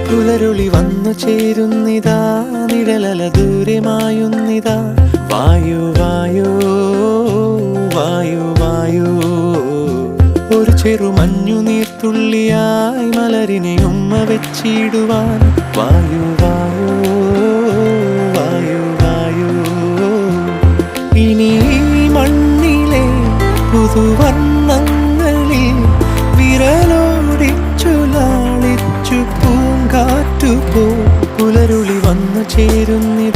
പുലരുളി വന്നു ചേരുന്നിതാ, നിഴലല ദൂരെ മായുന്നിതാ. വായു വായു വായു വായു, ഒരു ചെറു മഞ്ഞു നീർത്തുള്ളിയായി മലരിനെ ഉമ്മ വെച്ചിടുവാൻ. വായു വായു വായു വായു, ഇനി മണ്ണിലെ പുതുവർണ്ണങ്ങളിൽ വിരലോടിച്ചു ലാളിച്ചു പൂങ്കാറ്റുപോ. പുലരുളി വന്നു ചേരുന്നിതാ,